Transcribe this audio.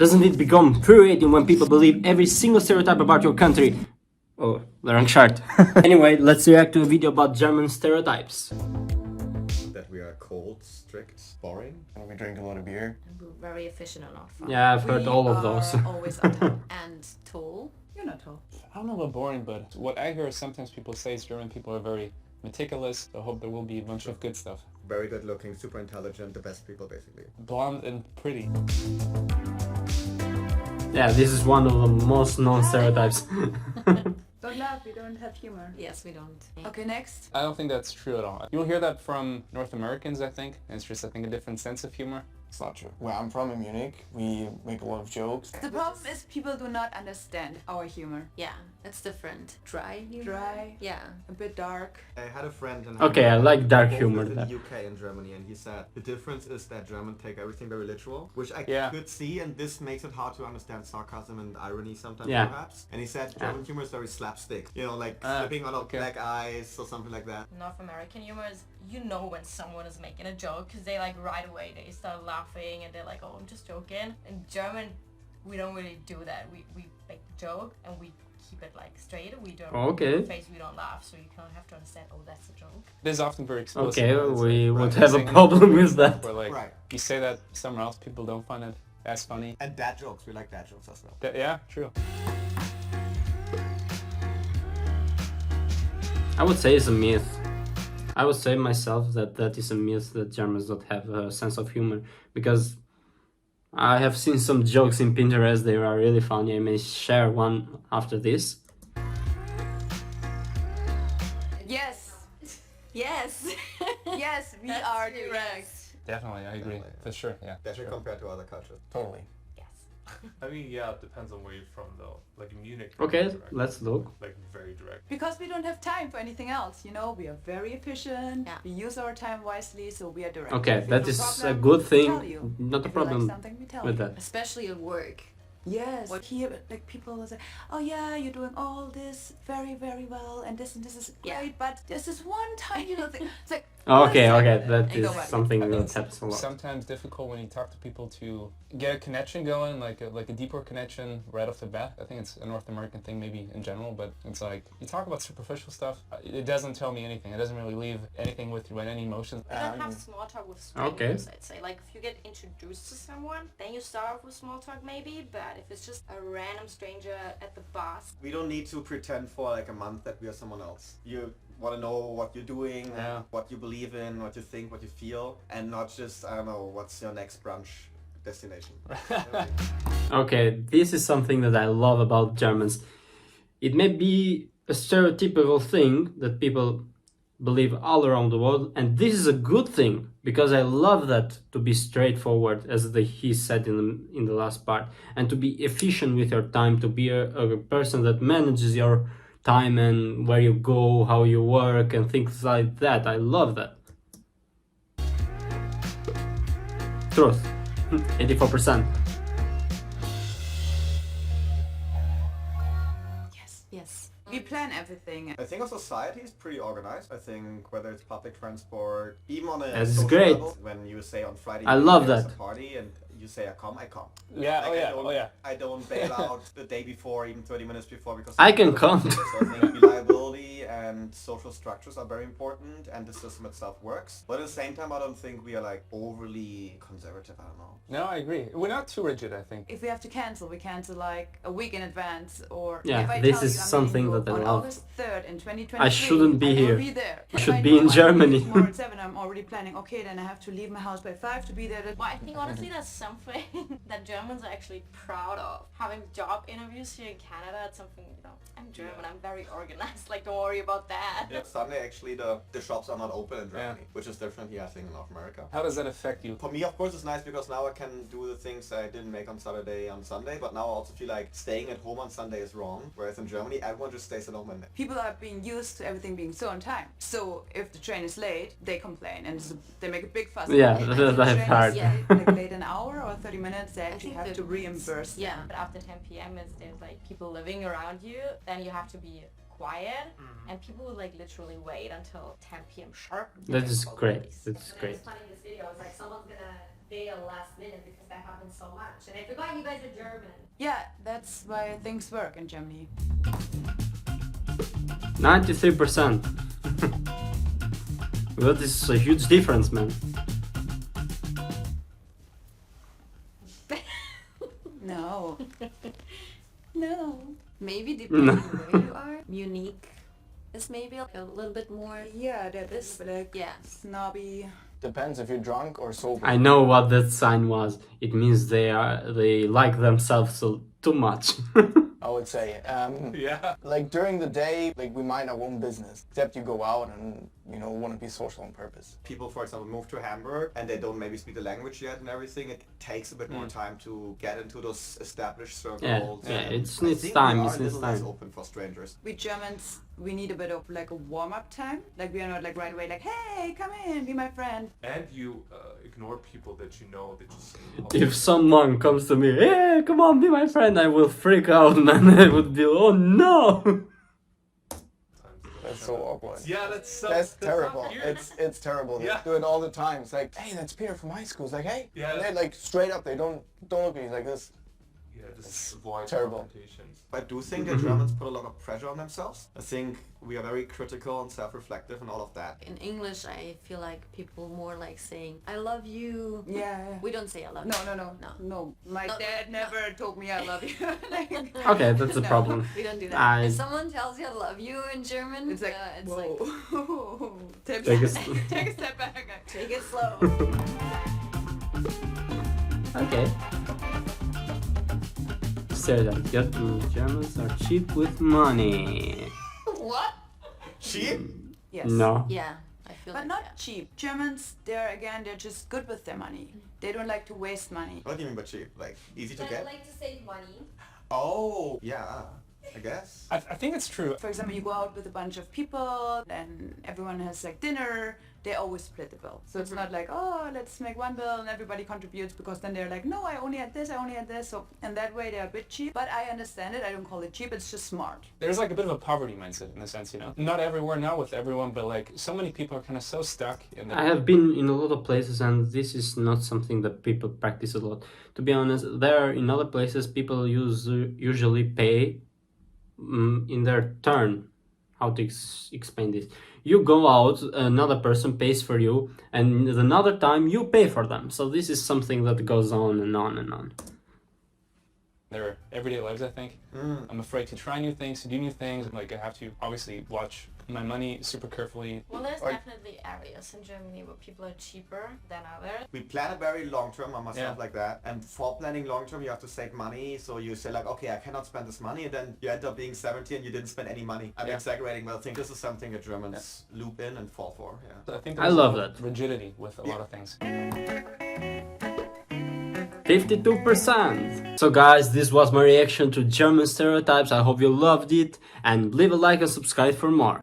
Doesn't it become infuriating when people believe every single stereotype about your country? Oh, the wrong chart. Anyway, let's react to a video about German stereotypes. That we are cold, strict, boring. And we drink a lot of beer. And we're very efficient and not fun. Yeah, I've heard all of those. Always on time. And tall. You're not tall. I don't know about boring, but what I hear sometimes people say is German people are very meticulous. I hope there will be a bunch of good stuff. Very good looking, super intelligent, the best people basically. Blonde and pretty. Yeah, this is one of the most known stereotypes. Don't laugh, we don't have humor. Yes, we don't. Okay, next. I don't think that's true at all. You'll hear that from North Americans, I think. And it's just, I think, a different sense of humor. It's not true. Where I'm from in Munich, we make a lot of jokes. The problem is people do not understand our humor. Yeah, it's different. Dry humor? Dry. Yeah. A bit dark. I had a friend in Okay, I like dark both humor. lived in the UK and Germany, and he said the difference is that Germans take everything very literal, which I Yeah. could see, and this makes it hard to understand sarcasm and irony sometimes, Yeah. perhaps. And he said German humor is very slapstick, you know, like slipping out of okay. black eyes or something like that. North American humor is, you know when someone is making a joke because they like right away they start laughing and they're like, oh, I'm just joking. In German, we don't really do that. We make the joke and we keep it like straight. We don't Okay. face, we don't laugh, so you kind of have to understand, oh, that's a joke. It is often very explicit. Okay, but it's we like, would right, have a saying problem it with that. Where, like, Right. you say that somewhere else, people don't find it as funny. And dad jokes, we like dad jokes as well. Yeah, true. I would say it's a myth. I would say myself that that is a myth that Germans don't have a sense of humor, because I have seen some jokes in Pinterest. They are really funny. I may share one after this. Yes. Yes. Yes, we That's are serious. direct. Definitely, I agree. Definitely. For sure, yeah. Especially compared to other cultures. Totally. I mean, yeah, it depends on where you're from, though. Like in Munich. Okay, direct. let's look. Like very direct. Because we don't have time for anything else, you know, we are very efficient, Yeah. we use our time wisely, so we are direct. Okay, If we that have is problem, a good we thing. tell you. Not a If we problem like something, we tell with you. that. Especially at work. Yes. Here, like people will say, oh yeah, you're doing all this very, very well, and this is Yeah. great, but there's this one tiny little thing. It's like, Okay, one okay, second, that and is go back. something I think that it's happens a lot. sometimes difficult when you talk to people to get a connection going, like a deeper connection right off the bat. I think it's a North American thing maybe in general, but it's like you talk about superficial stuff, it doesn't tell me anything. It doesn't really leave anything with you, any emotions. You don't have small talk with Okay. strangers, I'd say. Like if you get introduced to someone, then you start off with small talk maybe, but if it's just a random stranger at the bus. We don't need to pretend for like a month that we are someone else. You want to know what you're doing, Yeah. what you believe in, what you think, what you feel, and not just, I don't know, what's your next brunch destination. Okay, this is something that I love about Germans. It may be a stereotypical thing that people believe all around the world, and this is a good thing, because I love that, to be straightforward, as he said in the last part, and to be efficient with your time, to be a person that manages your time and where you go, how you work, and things like that. I love that. Truth. 84%. Yes. Yes. We plan everything. I think our society is pretty organized. I think whether it's public transport, even on a That's social great. level, when you say on Friday I evening love there's that. a party and you say I come. Yeah, Like, oh yeah, don't, oh yeah. I don't bail out the day before, even 30 minutes before, because I can come. So I think reliability and social structures are very important, and the system itself works. But at the same time, I don't think we are like overly conservative. I don't know. No, I agree. We're not too rigid, I think. If we have to cancel, we cancel like a week in advance, or Yeah, if I this tell is you I'm something meeting that I you love. on August 3rd in 2023, I shouldn't be I here. will be there. I If should I be know in I'm Germany. leaving tomorrow at 7, I'm already planning, okay, then I have to leave my house by 5 to be there. Well, I think honestly that's something that Germans are actually proud of. Having job interviews here in Canada, it's something, you know, I'm German, I'm very organized, like don't worry about that. Yeah, Sunday actually the shops are not open in Germany, which is different here, I think, in North America. How does that affect you? For me, of course, it's nice because now I can do the things I didn't make on Saturday on Sunday, but now I also feel like staying at home on Sunday is wrong, whereas in Germany, everyone just stays at home and People are being used to everything being so on time. So if the train is late, they complain and they make a big fuss. Yeah, If that the I've train is, heard. like late an hour or 30 minutes, they actually think have that to reimburse. Yeah. But after 10 p.m. there's like people living around you, then you have to be quiet, and people will like literally wait until 10 p.m. sharp. That is great. Police. That's And I great. was planning this video, I was like, someone's gonna bail last minute because that happens so much. And I forgot you guys are German. Yeah, that's why things work in Germany. 93%. That is a huge difference, man. No. No. Maybe depending on where you are. Munich is maybe a little bit more. Yeah, that is like Yeah. snobby. Depends if you're drunk or sober. I know what that sign was. It means they like themselves too much. I would say. Yeah. Like during the day, like we mind our own business. Except you go out and, you know, want to be social on purpose. People, for example, move to Hamburg and they don't maybe speak the language yet and everything. It takes a bit more time to get into those established circles. Yeah, and it I needs think time, we it are a needs little less time. open for strangers. We Germans, we need a bit of like a warm-up time. Like we are not like right away like, hey, come in, be my friend. And you ignore people that you know that you see. If someone comes to me, hey, come on, be my friend, I will freak out, man. I would be, oh no! That's so awkward. Yeah, that's That's not terrible. weird. It's terrible. Yeah. They do it all the time. It's like, hey, that's Peter from high school. It's like, hey. Yeah. And they like straight up. They don't look at you like this. Yeah, just avoid terrible. confrontations. I do think that Germans put a lot of pressure on themselves. I think we are very critical and self-reflective and all of that. In English, I feel like people more like saying, I love you. Yeah. We don't say I love No, you. no. No. My No, dad no. never told me I love you. Like, Okay, that's a No. problem. We don't do that. I- If someone tells you I love you in German, it's like, it's whoa. like, Take Take a take a step back. take it slow. Okay. Stereotype. Germans are cheap with money. What? Cheap? Yes. No. Yeah, I feel But like not that. cheap. Germans, they're just good with their money. They don't like to waste money. What do you mean by cheap? Like, easy to I get? like to save money. Oh, yeah, I guess. I think it's true. For example, you go out with a bunch of people and everyone has like dinner, they always split the bill. So it's not like, oh, let's make one bill and everybody contributes, because then they're like, no, I only had this. So in that way they're a bit cheap. But I understand it. I don't call it cheap. It's just smart. There's like a bit of a poverty mindset in a sense, you know. Not everywhere, not with everyone, but like so many people are kind of so stuck in the... I have been in a lot of places and this is not something that people practice a lot. To be honest, there in other places people usually pay in their turn. How to explain this? You go out, another person pays for you, and another time you pay for them. So this is something that goes on and on and on. their everyday lives, I think. I'm afraid to try new things, to do new things. Like, I have to obviously watch my money super carefully. Well, there's Or- definitely areas in Germany where people are cheaper than others. We plan it very long term on myself Yeah. like that. And for planning long term, you have to save money. So you say like, okay, I cannot spend this money. And then you end up being 70 and you didn't spend any money. I'm Yeah. exaggerating, but I think this is something that Germans loop in and fall for. Yeah. So I think I there's love a lot of that. rigidity with a lot of things. 52%. So guys, this was my reaction to German stereotypes. I hope you loved it and leave a like and subscribe for more.